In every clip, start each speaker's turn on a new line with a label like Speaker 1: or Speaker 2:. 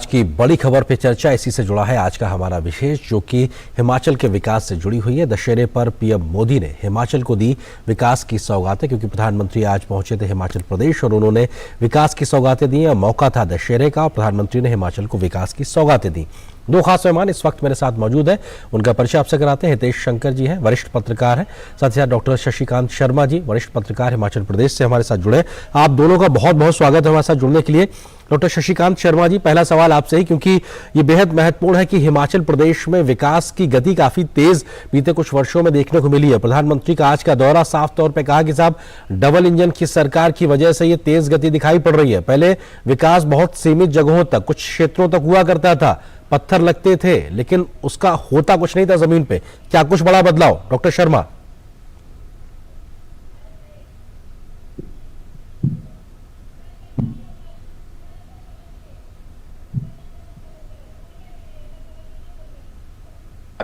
Speaker 1: की बड़ी खबर पे चर्चा इसी से जुड़ा है आज का हमारा विशेष, जो कि हिमाचल के विकास से जुड़ी हुई है। दशहरे पर पीएम मोदी ने हिमाचल को दी विकास की सौगातें, क्योंकि प्रधानमंत्री आज पहुंचे थे हिमाचल प्रदेश और उन्होंने विकास की सौगातें दी। मौका था दशहरे का और प्रधानमंत्री ने हिमाचल को विकास की सौगातें दी। दो खास मेहमान इस वक्त मेरे साथ मौजूद हैं, उनका परिचय आपसे कराते हैं। हितेश शंकर जी हैं, वरिष्ठ पत्रकार हैं, साथ ही साथ डॉक्टर शशिकांत शर्मा जी, वरिष्ठ पत्रकार हिमाचल प्रदेश से हमारे साथ जुड़े। आप दोनों का बहुत बहुत स्वागत है हमारे साथ जुड़ने के लिए। डॉक्टर शशिकांत शर्मा जी, पहला सवाल आपसे ही, क्योंकि ये बेहद महत्वपूर्ण है कि हिमाचल प्रदेश में विकास की गति काफी तेज बीते कुछ वर्षों में देखने को मिली है। प्रधानमंत्री का आज का दौरा साफ तौर पे कहा कि साहब, डबल इंजन की सरकार की वजह से ये तेज गति दिखाई पड़ रही है। पहले विकास बहुत सीमित जगहों तक, कुछ क्षेत्रों तक हुआ करता था, पत्थर लगते थे, लेकिन उसका होता कुछ नहीं था जमीन पे। क्या कुछ बड़ा बदलाव, डॉक्टर शर्मा?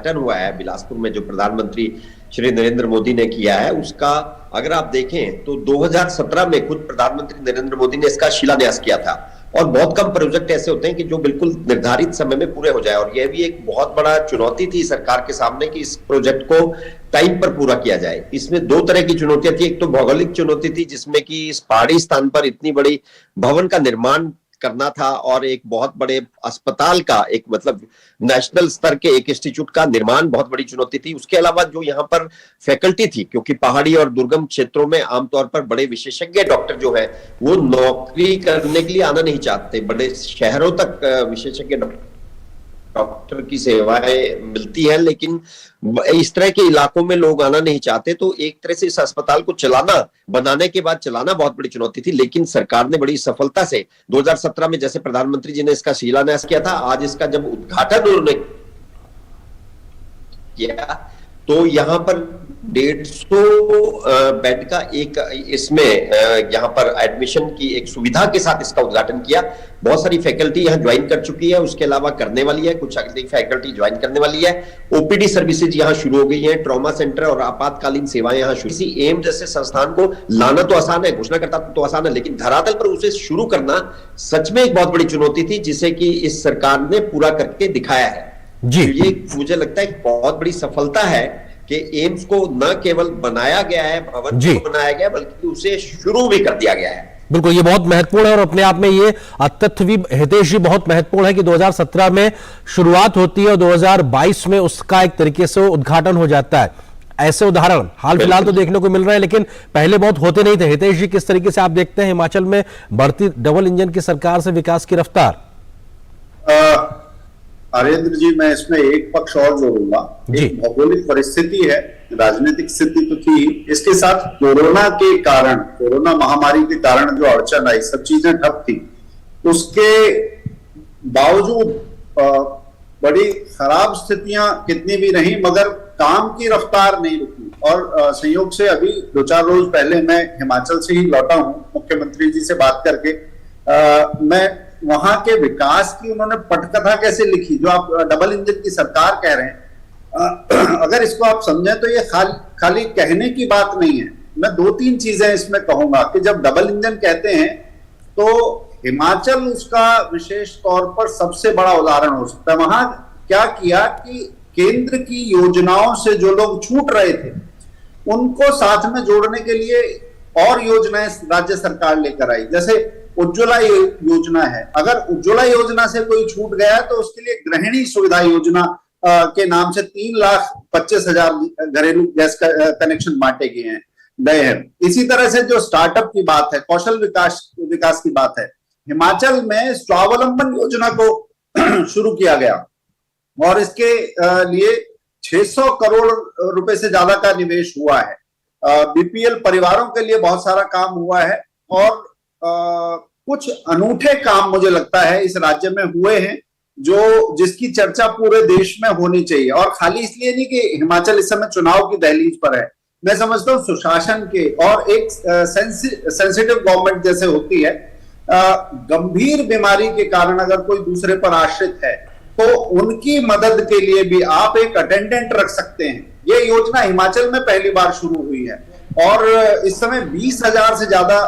Speaker 2: हुआ है बिलासपुर में, जो प्रधानमंत्री श्री नरेंद्र मोदी ने किया है, उसका अगर आप देखें तो 2017 में खुद प्रधानमंत्री नरेंद्र मोदी ने इसका शिलान्यास किया था। और बहुत कम प्रोजेक्ट ऐसे होते हैं कि जो बिल्कुल निर्धारित समय में पूरे हो जाए, और यह भी एक बहुत बड़ा चुनौती थी सरकार के सामने कि इस प्रोजेक्ट को टाइम पर पूरा किया जाए। इसमें दो तरह की चुनौतियां थी। एक तो भौगोलिक चुनौती थी, जिसमें कि इस पहाड़ी स्थान पर इतनी बड़ी भवन का निर्माण करना था और एक बहुत बड़े अस्पताल का, एक मतलब नेशनल स्तर के एक इंस्टीट्यूट का निर्माण बहुत बड़ी चुनौती थी। उसके अलावा जो यहाँ पर फैकल्टी थी, क्योंकि पहाड़ी और दुर्गम क्षेत्रों में आमतौर पर बड़े विशेषज्ञ डॉक्टर जो है वो नौकरी करने के लिए आना नहीं चाहते। बड़े शहरों तक विशेषज्ञ डॉक्टर की सेवाएं मिलती हैं, लेकिन इस तरह के इलाकों में लोग आना नहीं चाहते। तो एक तरह से इस अस्पताल को बनाने के बाद चलाना बहुत बड़ी चुनौती थी। लेकिन सरकार ने बड़ी सफलता से 2017 में, जैसे प्रधानमंत्री जी ने इसका शिलान्यास किया था, आज इसका जब उद्घाटन उन्होंने किया तो यहाँ पर 150 बेड का एक इसमें यहाँ पर एडमिशन की एक सुविधा के साथ इसका उद्घाटन किया। बहुत सारी फैकल्टी यहाँ ज्वाइन कर चुकी है, उसके अलावा करने वाली है, कुछ अगली फैकल्टी ज्वाइन करने वाली है। ओपीडी सर्विसेज यहाँ शुरू हो गई है, ट्रॉमा सेंटर और आपातकालीन सेवाएं यहाँ शुरू। किसी एम जैसे संस्थान को लाना तो आसान है, घोषणा करता तो आसान है, लेकिन धरातल पर उसे शुरू करना सच में एक बहुत बड़ी चुनौती थी, जिसे कि इस सरकार ने पूरा करके दिखाया है जी। तो ये मुझे लगता है बहुत बड़ी सफलता है कि एम्स को न केवल बनाया गया है, भवन को बनाया गया, बल्कि उसे शुरू भी कर दिया गया है।
Speaker 1: बिल्कुल, ये बहुत महत्वपूर्ण है और अपने आप में ये तथ्य भी हितेश जी बहुत महत्वपूर्ण है कि 2017 में शुरुआत होती है और 2022 में उसका एक तरीके से उद्घाटन हो जाता है। ऐसे उदाहरण हाल फिलहाल तो देखने को मिल रहे हैं, लेकिन पहले बहुत होते नहीं थे। हितेश जी, किस तरीके से आप देखते हैं हिमाचल में बढ़ती डबल इंजन की सरकार से विकास की रफ्तार?
Speaker 3: आर्येंद्र जी, मैं इसमें एक पक्ष और जोड़ूंगा। एक भौगोलिक परिस्थिति है, राजनीतिक स्थिति तो थी, इसके साथ कोरोना के कारण, कोरोना महामारी के कारण जो अड़चन आई, सब चीजें ठप थी। उसके बावजूद बड़ी खराब स्थितियां कितनी भी रही, मगर काम की रफ्तार नहीं रुकी। और संयोग से अभी 2-4 रोज पहले मैं हिमाचल से ही लौटा हूं, मुख्यमंत्री जी से बात करके। मैं वहां के विकास की उन्होंने पटकथा कैसे लिखी, जो आप डबल इंजन की सरकार कह रहे हैं, अगर इसको आप समझें तो ये खाली कहने की बात नहीं है। मैं 2-3 चीजें इसमें कहूंगा कि जब डबल इंजन कहते हैं तो हिमाचल उसका विशेष तौर पर सबसे बड़ा उदाहरण हो सकता है। वहां क्या किया कि केंद्र की योजनाओं से जो लोग छूट रहे थे उनको साथ में जोड़ने के लिए और योजनाएं राज्य सरकार लेकर आई। जैसे उज्ज्वला योजना है, अगर उज्ज्वला योजना से कोई छूट गया तो उसके लिए गृहिणी सुविधा योजना के नाम से 3,25,000 घरेलू गैस कनेक्शन बांटे गए हैं। इसी तरह से जो स्टार्टअप की बात है, कौशल विकास की बात है, हिमाचल में स्वावलंबन योजना को शुरू किया गया और इसके लिए 600 करोड़ रुपए से ज्यादा का निवेश हुआ है। बीपीएल परिवारों के लिए बहुत सारा काम हुआ है और कुछ अनूठे काम मुझे लगता है इस राज्य में हुए हैं, जिसकी चर्चा पूरे देश में होनी चाहिए। और खाली इसलिए नहीं कि हिमाचल इस समय चुनाव की दहलीज पर है, मैं समझता हूँ सुशासन के और एक सेंसिटिव गवर्नमेंट जैसे होती है, गंभीर बीमारी के कारण अगर कोई दूसरे पर आश्रित है तो उनकी मदद के लिए भी आप एक अटेंडेंट रख सकते हैं। ये योजना हिमाचल में पहली बार शुरू हुई है और इस समय 20,000 से ज्यादा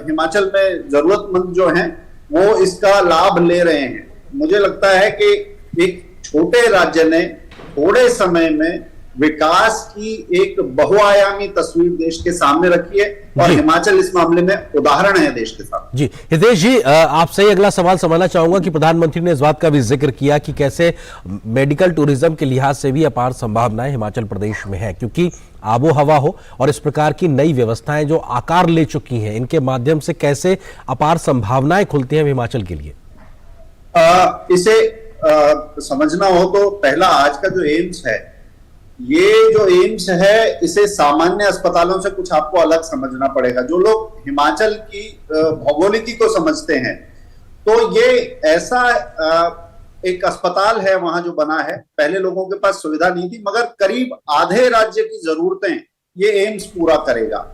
Speaker 3: हिमाचल में जरूरतमंद जो हैं वो इसका लाभ ले रहे हैं। मुझे लगता है कि एक छोटे राज्य ने थोड़े समय में विकास की एक बहुआयामी तस्वीर देश के सामने रखी है और हिमाचल इस मामले में उदाहरण है देश के साथ।
Speaker 1: जी हितेश जी, आपसे ही अगला सवाल समझना चाहूंगा कि प्रधानमंत्री ने इस बात का भी जिक्र किया कि कैसे मेडिकल टूरिज्म के लिहाज से भी अपार संभावनाएं हिमाचल प्रदेश में है, क्योंकि आबो हवा हो और इस प्रकार की नई व्यवस्थाएं जो आकार ले चुकी हैं, इनके माध्यम से कैसे अपार संभावनाएं खुलती हैं हिमाचल के लिए।
Speaker 3: इसे समझना हो तो पहला आज का जो एम्स है, ये जो एम्स है इसे सामान्य अस्पतालों से कुछ आपको अलग समझना पड़ेगा। जो लोग हिमाचल की भौगोलिकी को समझते हैं तो ये ऐसा एक अस्पताल है वहां जो बना है। पहले लोगों के पास सुविधा नहीं थी, मगर करीब आधे राज्य की जरूरतें ये एम्स पूरा करेगा।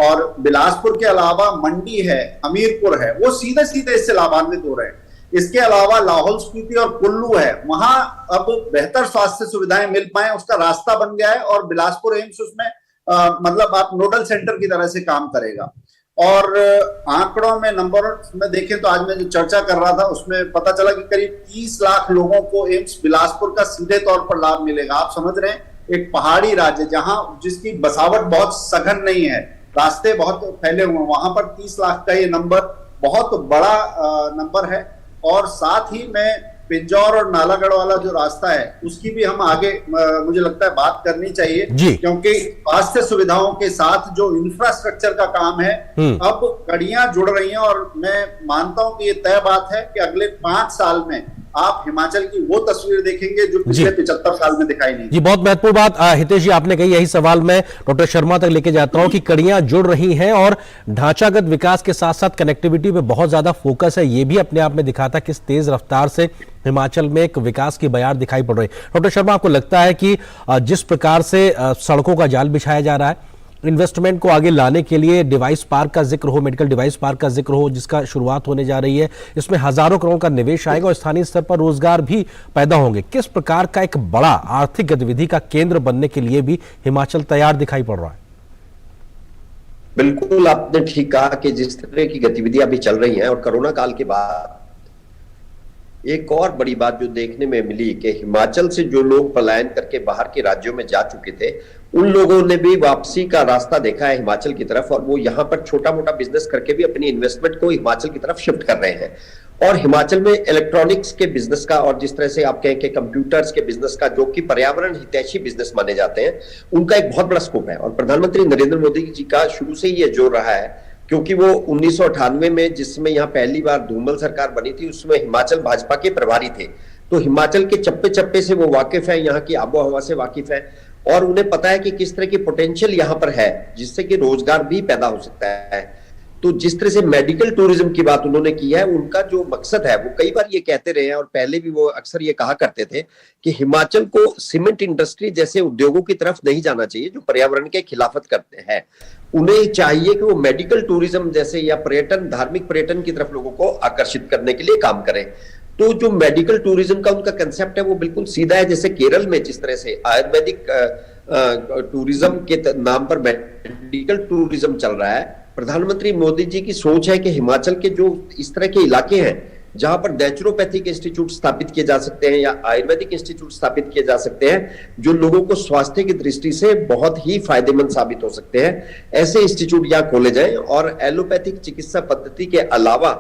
Speaker 3: और बिलासपुर के अलावा मंडी है, हमीरपुर है, वो सीधे सीधे इससे लाभान्वित हो रहे हैं। इसके अलावा लाहौल स्पीति और कुल्लू है, वहां अब बेहतर स्वास्थ्य सुविधाएं मिल पाए उसका रास्ता बन गया है और बिलासपुर एम्स उसमें मतलब आप नोडल सेंटर की तरह से काम करेगा। और आंकड़ों में नंबर में देखें तो आज मैं जो चर्चा कर रहा था उसमें पता चला कि करीब 30 लाख लोगों को एम्स बिलासपुर का सीधे तौर पर लाभ मिलेगा। आप समझ रहे हैं, एक पहाड़ी राज्य जहां जिसकी बसावट बहुत सघन नहीं है, रास्ते बहुत फैले हुए हैं, वहां पर 30 लाख का ये नंबर बहुत बड़ा नंबर है। और साथ ही में पिंजौर और नालागढ़ वाला जो रास्ता है उसकी भी हम आगे मुझे लगता है बात करनी चाहिए, क्योंकि स्वास्थ्य सुविधाओं के साथ जो इंफ्रास्ट्रक्चर का काम है अब कड़ियां जुड़ रही हैं। और मैं मानता हूं कि ये तय बात है कि अगले 5 साल में आप हिमाचल की वो तस्वीर देखेंगे जो पिछले 75 साल में दिखाई नहीं।
Speaker 1: जी बहुत महत्वपूर्ण बात हितेश जी आपने कही। यही सवाल मैं डॉक्टर शर्मा तक लेके जाता हूं कि कड़ियां जुड़ रही हैं और ढांचागत विकास के साथ साथ कनेक्टिविटी पे बहुत ज्यादा फोकस है। ये भी अपने आप में दिखाता किस तेज रफ्तार से हिमाचल में एक विकास की बयार दिखाई पड़ रही है। डॉक्टर शर्मा, आपको लगता है कि जिस प्रकार से सड़कों का जाल बिछाया जा रहा है, इन्वेस्टमेंट को आगे लाने के लिए डिवाइस पार्क का जिक्र हो, मेडिकल डिवाइस पार्क का जिक्र हो, जिसका शुरुआत होने जा रही है, इसमें हजारों करोड़ का निवेश आएगा और स्थानीय स्तर पर रोजगार भी पैदा होंगे, किस प्रकार का एक बड़ा आर्थिक गतिविधि का केंद्र बनने के लिए भी हिमाचल तैयार दिखाई पड़ रहा है?
Speaker 2: बिल्कुल आपने ठीक कहा कि जिस तरह की गतिविधियां अभी चल रही हैं और कोरोना काल के बाद एक और बड़ी बात जो देखने में मिली कि हिमाचल से जो लोग पलायन करके बाहर के राज्यों में जा चुके थे, उन लोगों ने भी वापसी का रास्ता देखा है हिमाचल की तरफ और वो यहाँ पर छोटा मोटा बिजनेस करके भी अपनी इन्वेस्टमेंट को हिमाचल की तरफ शिफ्ट कर रहे हैं। और हिमाचल में इलेक्ट्रॉनिक्स के बिजनेस का और जिस तरह से आप कहें कि कंप्यूटर्स के बिजनेस का, जो कि पर्यावरण हितैषी बिजनेस माने जाते हैं, उनका एक बहुत बड़ा स्कोप है। और प्रधानमंत्री नरेंद्र मोदी जी का शुरू से ही ये जोर रहा है, क्योंकि वो 1998 में जिसमें यहाँ पहली बार धूमल सरकार बनी थी, उसमें हिमाचल भाजपा के प्रभारी थे। तो हिमाचल के चप्पे चप्पे से वो वाकिफ है, यहाँ की आबो हवा से वाकिफ है और उन्हें पता है कि किस तरह की पोटेंशियल यहाँ पर है जिससे कि रोजगार भी पैदा हो सकता है। तो जिस तरह से मेडिकल टूरिज्म की बात उन्होंने की है, उनका जो मकसद है, वो कई बार ये कहते रहे हैं और पहले भी वो अक्सर ये कहा करते थे कि हिमाचल को सीमेंट इंडस्ट्री जैसे उद्योगों की तरफ नहीं जाना चाहिए जो पर्यावरण के खिलाफत करते हैं। उन्हें चाहिए कि वो मेडिकल टूरिज्म जैसे या पर्यटन, धार्मिक पर्यटन की तरफ लोगों को आकर्षित करने के लिए काम करें। तो जो मेडिकल टूरिज्म का उनका कंसेप्ट है वो बिल्कुल सीधा है। जैसे केरल में जिस तरह से आयुर्वेदिक टूरिज्म के नाम पर मेडिकल टूरिज्म चल रहा है, प्रधानमंत्री मोदी जी की सोच है कि हिमाचल के जो इस तरह के इलाके हैं जहां पर नेचुरोपैथिक इंस्टीट्यूट स्थापित किए जा सकते हैं या आयुर्वेदिक इंस्टीट्यूट स्थापित किए जा सकते हैं, जो लोगों को स्वास्थ्य की दृष्टि से बहुत ही फायदेमंद साबित हो सकते हैं, ऐसे इंस्टीट्यूट यहाँ खोले जाएं। और एलोपैथिक चिकित्सा पद्धति के अलावा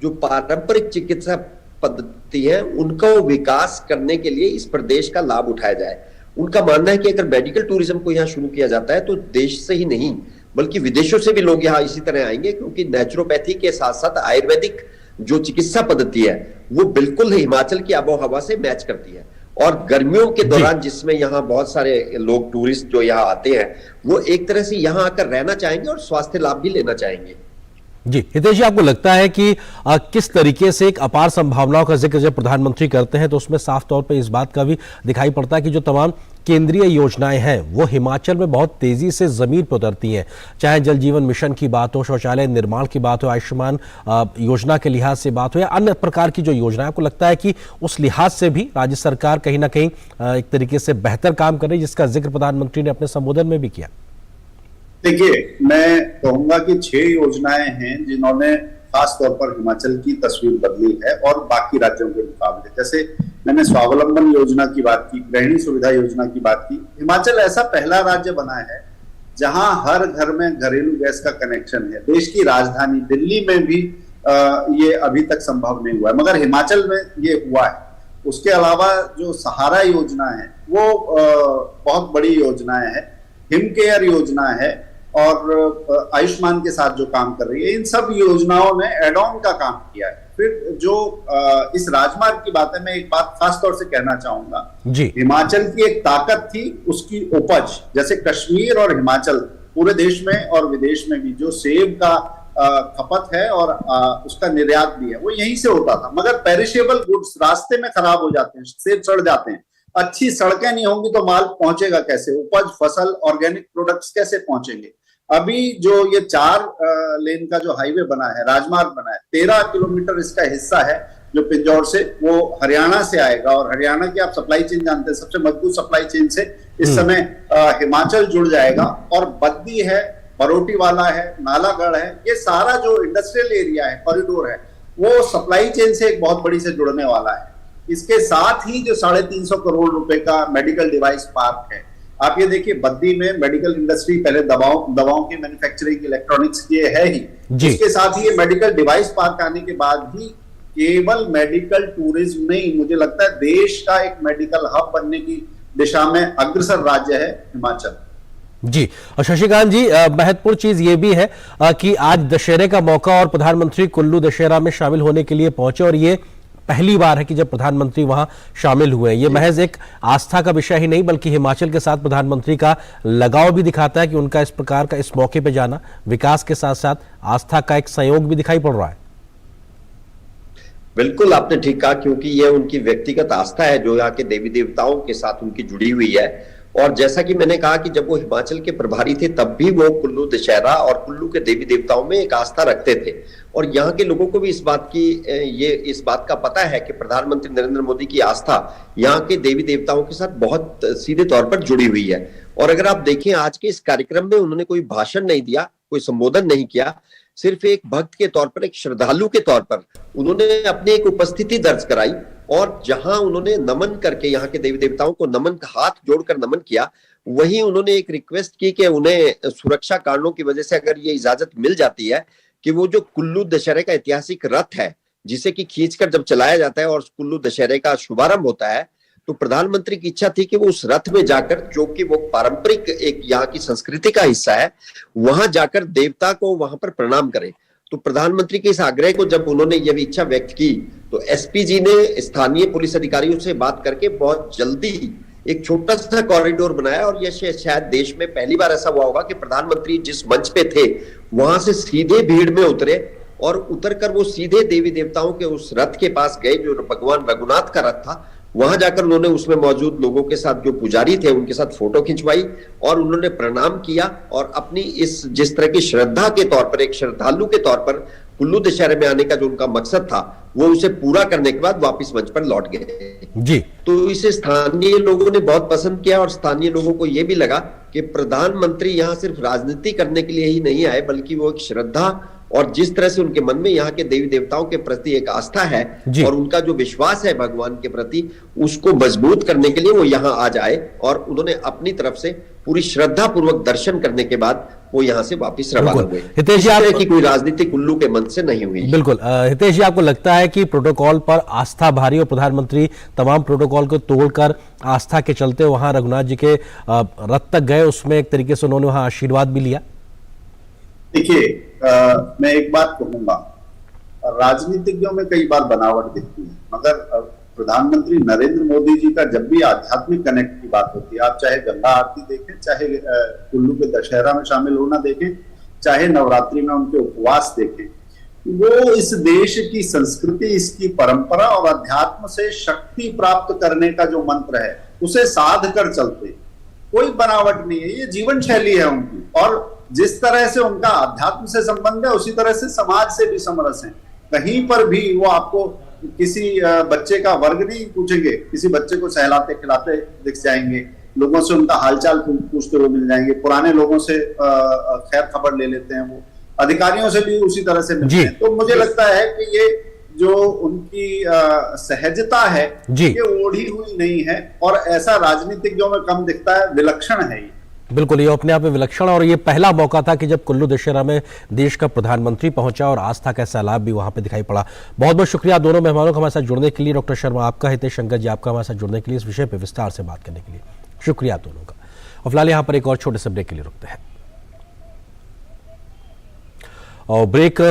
Speaker 2: जो पारंपरिक चिकित्सा पद्धति है उनको विकास करने के लिए इस प्रदेश का लाभ उठाया जाए। उनका मानना है कि अगर मेडिकल टूरिज्म को यहाँ शुरू किया जाता है तो देश से ही नहीं बल्कि विदेशों से भी लोग यहाँ इसी तरह आएंगे, क्योंकि नेचुरोपैथी के साथ साथ आयुर्वेदिक जो चिकित्सा पद्धति है वो बिल्कुल हिमाचल की आबो हवा से मैच करती है। और गर्मियों के दौरान जिसमें यहाँ बहुत सारे लोग टूरिस्ट जो यहाँ आते हैं वो एक तरह से यहाँ आकर रहना चाहेंगे और स्वास्थ्य लाभ भी लेना चाहेंगे।
Speaker 1: जी हितेश जी, आपको लगता है कि किस तरीके से एक अपार संभावनाओं का जिक्र जब प्रधानमंत्री करते हैं तो उसमें साफ तौर पे इस बात का भी दिखाई पड़ता है कि जो तमाम केंद्रीय योजनाएं हैं वो हिमाचल में बहुत तेजी से जमीन पर उतरती हैं, चाहे जल जीवन मिशन की बात हो, शौचालय निर्माण की बात हो, आयुष्मान योजना के लिहाज से बात हो या अन्य प्रकार की जो योजनाएं, आपको लगता है कि उस लिहाज से भी राज्य सरकार कहीं ना कहीं एक तरीके से बेहतर काम कर रही है, जिसका जिक्र प्रधानमंत्री ने अपने संबोधन में भी किया?
Speaker 3: देखिए, मैं कहूंगा कि 6 योजनाएं हैं जिन्होंने खास तौर पर हिमाचल की तस्वीर बदली है और बाकी राज्यों के मुकाबले। जैसे मैंने स्वावलंबन योजना की बात की, गृहिणी सुविधा योजना की बात की, हिमाचल ऐसा पहला राज्य बना है जहां हर घर में घरेलू गैस का कनेक्शन है। देश की राजधानी दिल्ली में भी ये अभी तक संभव नहीं हुआ है, मगर हिमाचल में ये हुआ है। उसके अलावा जो सहारा योजना है वो बहुत बड़ी योजना है, हिम केयर योजना है और आयुष्मान के साथ जो काम कर रही है, इन सब योजनाओं ने एड ऑन का काम किया है। फिर जो इस राजमार्ग की बात है, मैं एक बात खास तौर से कहना चाहूंगा जी। हिमाचल की एक ताकत थी उसकी उपज। जैसे कश्मीर और हिमाचल पूरे देश में और विदेश में भी जो सेब का खपत है और उसका निर्यात भी है वो यहीं से होता था, मगर पेरिशेबल गुड्स रास्ते में खराब हो जाते हैं, सेब सड़ जाते हैं। अच्छी सड़कें नहीं होंगी तो माल पहुंचेगा कैसे, उपज फसल ऑर्गेनिक प्रोडक्ट्स कैसे पहुंचेंगे। अभी जो ये 4 लेन का जो हाईवे बना है, राजमार्ग बना है, 13 किलोमीटर इसका हिस्सा है जो पिंजौर से वो हरियाणा से आएगा। और हरियाणा की आप सप्लाई चेन जानते हैं, सबसे मजबूत सप्लाई चेन से इस समय हिमाचल जुड़ जाएगा। और बद्दी है, बरोटी वाला है, नालागढ़ है, ये सारा जो इंडस्ट्रियल एरिया है, कॉरिडोर है, वो सप्लाई चेन से एक बहुत बड़ी से जुड़ने वाला है। इसके साथ ही जो 350 करोड़ रुपए का मेडिकल डिवाइस पार्क है, आप ये देखिए बद्दी में मेडिकल इंडस्ट्री पहले दवाओं की मैन्युफैक्चरिंग, इलेक्ट्रॉनिक्स की है ही, इसके साथ ही ये मेडिकल डिवाइस पार्क आने के बाद भी केवल मेडिकल टूरिज्म नहीं, मुझे लगता है देश का एक मेडिकल हब बनने की दिशा में अग्रसर राज्य है हिमाचल
Speaker 1: जी। और शशिकांत जी, महत्वपूर्ण चीज ये भी है कि आज दशहरे का मौका और प्रधानमंत्री कुल्लू दशहरा में शामिल होने के लिए पहुंचे, और ये पहली बार है कि जब प्रधानमंत्री वहां शामिल हुए। ये महज एक आस्था का विषय ही नहीं बल्कि हिमाचल के साथ प्रधानमंत्री का लगाव भी दिखाता है कि उनका इस प्रकार का इस मौके पे जाना विकास के साथ साथ आस्था का एक संयोग भी दिखाई पड़ रहा है।
Speaker 2: बिल्कुल आपने ठीक कहा, क्योंकि यह उनकी व्यक्तिगत आस्था है जो यहाँ के देवी देवताओं के साथ उनकी जुड़ी हुई है। और जैसा कि मैंने कहा कि जब वो हिमाचल के प्रभारी थे तब भी वो कुल्लू दशहरा और कुल्लू के देवी देवताओं में एक आस्था रखते थे। और यहाँ के लोगों को भी इस बात का पता है कि प्रधानमंत्री नरेंद्र मोदी की आस्था यहाँ के देवी देवताओं के साथ बहुत सीधे तौर पर जुड़ी हुई है। और अगर आप देखें आज के इस कार्यक्रम में उन्होंने कोई भाषण नहीं दिया, कोई संबोधन नहीं किया, सिर्फ एक भक्त के तौर पर, एक श्रद्धालु के तौर पर उन्होंने अपनी एक उपस्थिति दर्ज कराई। और जहां उन्होंने नमन करके यहाँ के देवी देवताओं को हाथ जोड़कर नमन किया, वहीं उन्होंने एक रिक्वेस्ट की कि उन्हें सुरक्षा कारणों की वजह से अगर ये इजाजत मिल जाती है कि वो जो कुल्लू दशहरे का ऐतिहासिक रथ है जिसे कि खींचकर जब चलाया जाता है और कुल्लू दशहरे का शुभारंभ होता है, तो प्रधानमंत्री की इच्छा थी कि वो उस रथ में जाकर, जो कि वो पारंपरिक एक यहाँ की संस्कृति का हिस्सा है, वहां जाकर देवता को वहां पर प्रणाम करें। तो प्रधानमंत्री के इस आग्रह को जब उन्होंने यह इच्छा व्यक्त की तो एसपी जी ने स्थानीय पुलिस अधिकारियों से बात करके बहुत जल्दी एक छोटा सा कॉरिडोर बनाया। और यह शायद देश में पहली बार ऐसा हुआ होगा कि प्रधानमंत्री जिस मंच पे थे वहां से सीधे भीड़ में उतरे और उतरकर वो सीधे देवी देवताओं के उस रथ के पास गए जो भगवान रघुनाथ का रथ था। वहां जाकर उन्होंने उसमें मौजूद लोगों के साथ, जो पुजारी थे उनके साथ फोटो खिंचवाई और उन्होंने प्रणाम किया और अपनी जिस तरह की श्रद्धा के तौर पर, एक श्रद्धालु के तौर पर कुल्लू दशहरे में आने का जो उनका मकसद था वो उसे पूरा करने के बाद वापस मंच पर लौट गए जी। तो इसे स्थानीय लोगों ने बहुत पसंद किया और स्थानीय लोगों को यह भी लगा कि प्रधानमंत्री यहाँ सिर्फ राजनीति करने के लिए ही नहीं आए, बल्कि वो एक श्रद्धा और जिस तरह से उनके मन में यहाँ के देवी देवताओं के प्रति एक आस्था है और उनका जो विश्वास है भगवान के प्रति, उसको मजबूत करने के लिए वो यहाँ आ जाए। और उन्होंने अपनी तरफ से पूरी श्रद्धा पूर्वक दर्शन करने के बाद वो यहाँ से वापस रवाना हुए।
Speaker 1: हितेश जी, आप
Speaker 2: की कोई राजनीति कुल्लू के मन से नहीं हुई।
Speaker 1: बिल्कुल। हितेश जी, आपको लगता है कि प्रोटोकॉल पर आस्था भारी और प्रधानमंत्री तमाम प्रोटोकॉल को तोड़कर आस्था के चलते वहां रघुनाथ जी के रथ तक गए, उसमें एक तरीके से उन्होंने वहां आशीर्वाद भी लिया?
Speaker 3: देखिए, मैं एक बात कहूंगा, राजनीतिज्ञों में कई बार बनावट दिखती है, मगर प्रधानमंत्री नरेंद्र मोदी जी का जब भी आध्यात्मिक कनेक्ट की बात होती है, आप चाहे गंगा आरती देखें, चाहे कुल्लू के दशहरा में शामिल होना देखें, चाहे नवरात्रि में उनके उपवास देखें, वो इस देश की संस्कृति, इसकी परंपरा और अध्यात्म से शक्ति प्राप्त करने का जो मंत्र है उसे साध कर चलते, कोई बनावट नहीं है, ये जीवन शैली है उनकी। और जिस तरह से उनका अध्यात्म से संबंध है उसी तरह से समाज से भी समरस है। कहीं पर भी वो आपको किसी बच्चे का वर्ग नहीं पूछेंगे, किसी बच्चे को सहलाते खिलाते दिख जाएंगे, लोगों से उनका हालचाल पूछते हुए मिल जाएंगे, पुराने लोगों से खैर खबर ले लेते हैं वो। अधिकारियों से भी उसी तरह से मिलते
Speaker 1: जी।
Speaker 3: हैं। तो मुझे लगता है कि ये जो उनकी सहजता है
Speaker 1: जी।
Speaker 3: ये ओढ़ी हुई नहीं है, और ऐसा राजनीतिज्ञों में कम दिखता है, विलक्षण है ये।
Speaker 1: बिल्कुल, ये अपने आप में विलक्षण, और ये पहला मौका था कि जब कुल्लू दशहरा में देश का प्रधानमंत्री पहुंचा और आस्था का सैलाब भी वहां पे दिखाई पड़ा। बहुत बहुत शुक्रिया दोनों मेहमानों का हमारे साथ जुड़ने के लिए। डॉक्टर शर्मा आपका, हितेश शंकर जी आपका हमारे साथ जुड़ने के लिए, इस विषय पर विस्तार से बात करने के लिए शुक्रिया दोनों का। और फिलहाल यहाँ पर एक और छोटे से ब्रेक के लिए रुकते हैं और ब्रेक